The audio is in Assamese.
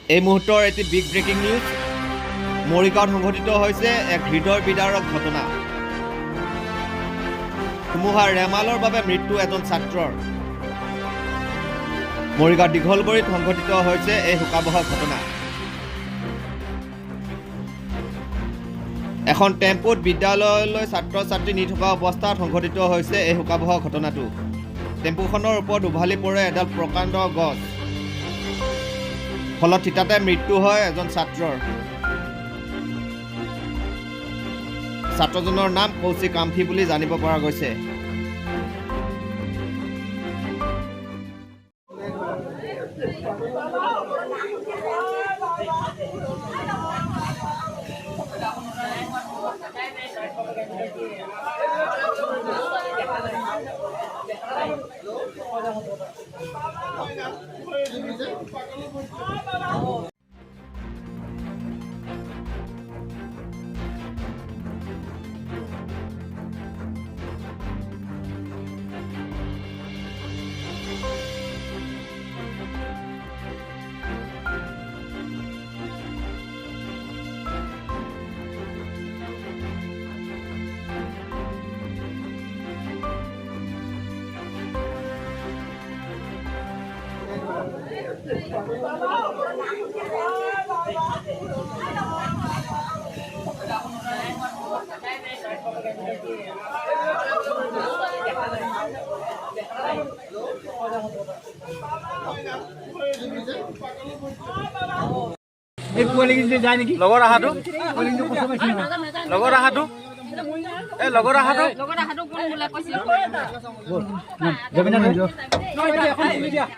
এই মুহূৰ্তৰ এটি বিগ ব্ৰেকিং নিউজ মৰিগাঁৱত সংঘটিত হৈছে এক হৃদয় বিদাৰক ঘটনা ধুমুহাৰ ৰেমালৰ বাবে মৃত্যু এজন ছাত্ৰৰ মৰিগাঁও দীঘলবৰীত সংঘটিত হৈছে এই শোকাবহ ঘটনা এখন টেম্পুত বিদ্যালয়লৈ ছাত্ৰ ছাত্ৰী নি থকা অৱস্থাত সংঘটিত হৈছে এই শোকাবহ ঘটনাটো টেম্পুখনৰ ওপৰত উভালি পৰে এডাল প্ৰকাণ্ড গছ ফলত থিতাতে মৃত্যু হয় এজন ছাত্ৰৰ ছাত্ৰজনৰ নাম কৌশিক কামফি বুলি জানিব পৰা গৈছে লগৰ আহাটো এই লগৰ আহাটো